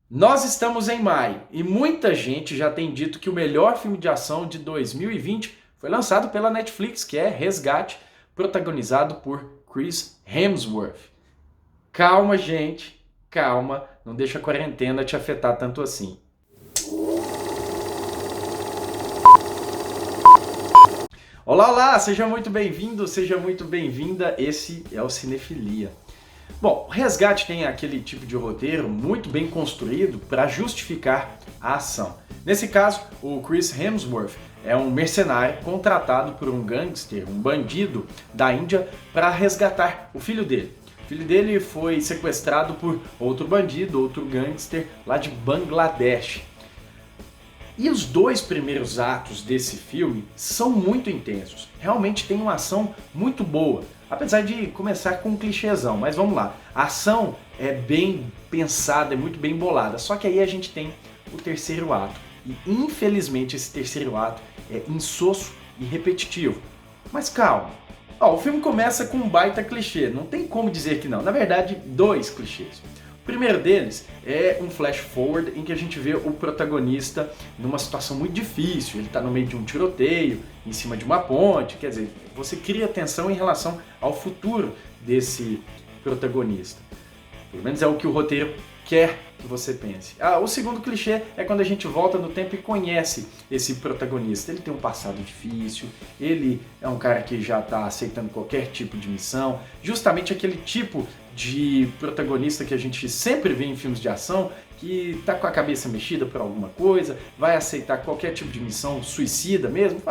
Nós estamos em maio e muita gente já tem dito que o melhor filme de ação de 2020 foi lançado pela Netflix, que é Resgate, protagonizado por Chris Hemsworth. Calma, gente, calma, não deixa a quarentena te afetar tanto assim. Olá, olá, seja muito bem-vindo, seja muito bem-vinda, esse é o Cinefilia. Bom, o Resgate tem aquele tipo de roteiro muito bem construído para justificar a ação. Nesse caso, o Chris Hemsworth é um mercenário contratado por um gangster, um bandido da Índia, para resgatar o filho dele. O filho dele foi sequestrado por outro bandido, outro gangster lá de Bangladesh. E os dois primeiros atos desse filme são muito intensos. Realmente tem uma ação muito boa. Apesar de começar com um clichêzão, mas vamos lá. A ação é bem pensada, é muito bem bolada. Só que aí a gente tem o terceiro ato. E infelizmente esse terceiro ato é insosso e repetitivo. Mas calma. O filme começa com um baita clichê, não tem como dizer que não. Na verdade, dois clichês. O primeiro deles é um flash forward em que a gente vê o protagonista numa situação muito difícil. Ele está no meio de um tiroteio, em cima de uma ponte. Quer dizer, você cria tensão em relação ao futuro desse protagonista. Pelo menos é o que o roteiro quer que você pense. O segundo clichê é quando a gente volta no tempo e conhece esse protagonista. Ele tem um passado difícil, ele é um cara que já está aceitando qualquer tipo de missão, justamente aquele tipo de protagonista que a gente sempre vê em filmes de ação, que tá com a cabeça mexida por alguma coisa, vai aceitar qualquer tipo de missão suicida mesmo,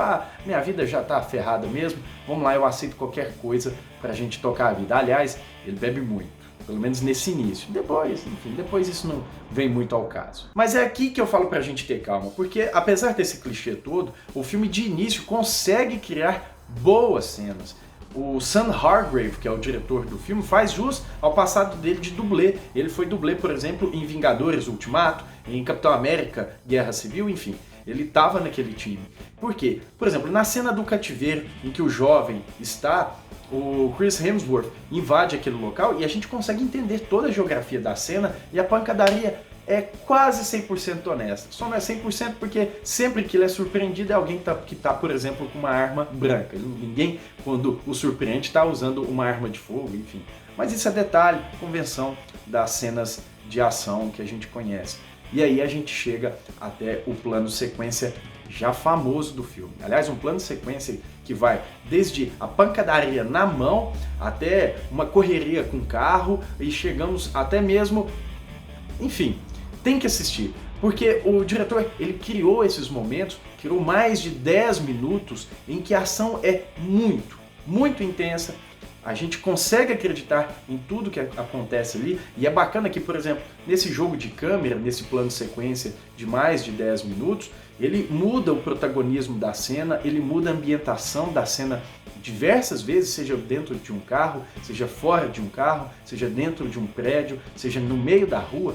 minha vida já tá ferrada mesmo, vamos lá, eu aceito qualquer coisa pra gente tocar a vida. Aliás, ele bebe muito, pelo menos nesse início. Depois isso não vem muito ao caso. Mas é aqui que eu falo pra gente ter calma, porque apesar desse clichê todo, o filme de início consegue criar boas cenas. O Sam Hargrave, que é o diretor do filme, faz jus ao passado dele de dublê. Ele foi dublê, por exemplo, em Vingadores Ultimato, em Capitão América Guerra Civil, enfim. Ele estava naquele time. Por quê? Por exemplo, na cena do cativeiro, em que o jovem está, o Chris Hemsworth invade aquele local e a gente consegue entender toda a geografia da cena e a pancadaria é quase 100% honesta. Só não é 100% porque sempre que ele é surpreendido é alguém que tá, por exemplo, com uma arma branca. Ninguém, quando o surpreende, está usando uma arma de fogo, enfim. Mas isso é detalhe, convenção das cenas de ação que a gente conhece. E aí a gente chega até o plano sequência já famoso do filme. Aliás, um plano sequência que vai desde a pancadaria na mão até uma correria com carro e chegamos até mesmo... Enfim, tem que assistir, porque o diretor ele criou esses momentos, criou mais de 10 minutos em que a ação é muito intensa. A gente consegue acreditar em tudo que acontece ali e é bacana que, por exemplo, nesse jogo de câmera, nesse plano de sequência de mais de 10 minutos, ele muda o protagonismo da cena, ele muda a ambientação da cena diversas vezes, seja dentro de um carro, seja fora de um carro, seja dentro de um prédio, seja no meio da rua,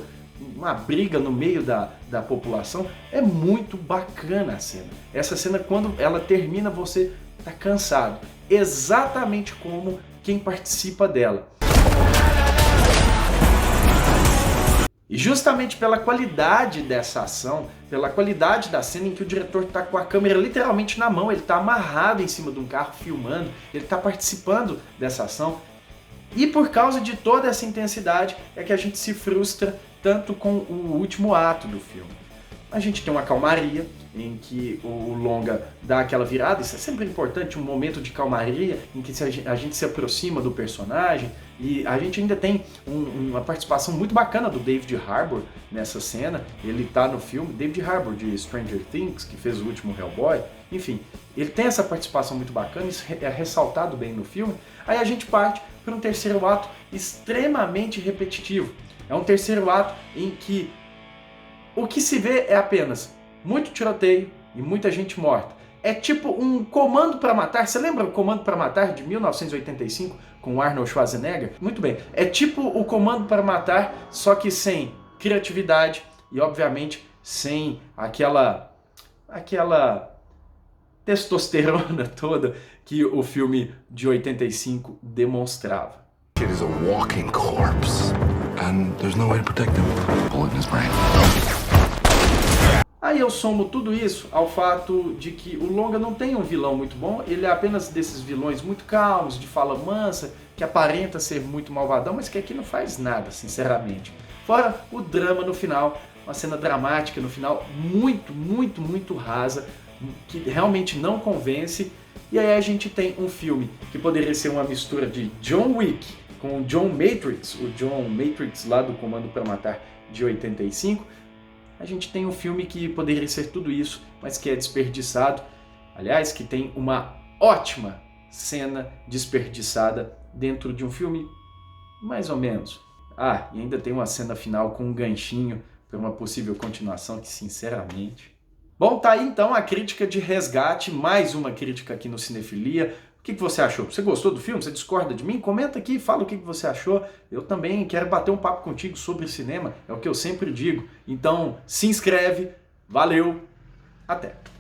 uma briga no meio da população. É muito bacana a cena. Essa cena, quando ela termina, você tá cansado. Exatamente como quem participa dela. E justamente pela qualidade dessa ação, pela qualidade da cena em que o diretor está com a câmera literalmente na mão, ele está amarrado em cima de um carro filmando, ele está participando dessa ação. E por causa de toda essa intensidade é que a gente se frustra tanto com o último ato do filme. A gente tem uma calmaria em que o longa dá aquela virada, isso é sempre importante, um momento de calmaria em que a gente se aproxima do personagem e a gente ainda tem uma participação muito bacana do David Harbour nessa cena. Ele tá no filme, David Harbour de Stranger Things, que fez o último Hellboy, enfim, ele tem essa participação muito bacana, isso é ressaltado bem no filme. Aí a gente parte para um terceiro ato extremamente repetitivo. É um terceiro ato em que o que se vê é apenas muito tiroteio e muita gente morta. É tipo um Comando para Matar. Você lembra o Comando para Matar de 1985 com Arnold Schwarzenegger? Muito bem. É tipo o Comando para Matar, só que sem criatividade e, obviamente, sem aquela testosterona toda que o filme de 85 demonstrava. Kid is a walking corpse, and there's no way to protect him. Bullet in his brain. eu somo tudo isso ao fato de que o longa não tem um vilão muito bom, ele é apenas desses vilões muito calmos, de fala mansa, que aparenta ser muito malvadão, mas que aqui não faz nada, sinceramente. Fora o drama no final, uma cena dramática no final, muito rasa, que realmente não convence. E aí a gente tem um filme que poderia ser uma mistura de John Wick com o John Matrix, o John Matrix lá do Comando para Matar de 85. A gente tem um filme que poderia ser tudo isso, mas que é desperdiçado. Aliás, que tem uma ótima cena desperdiçada dentro de um filme mais ou menos. Ah, e ainda tem uma cena final com um ganchinho para uma possível continuação que, sinceramente... Bom, tá aí então a crítica de Resgate, mais uma crítica aqui no Cinefilia. O que você achou? Você gostou do filme? Você discorda de mim? Comenta aqui, fala o que você achou. Eu também quero bater um papo contigo sobre cinema, é o que eu sempre digo. Então, se inscreve, valeu, até!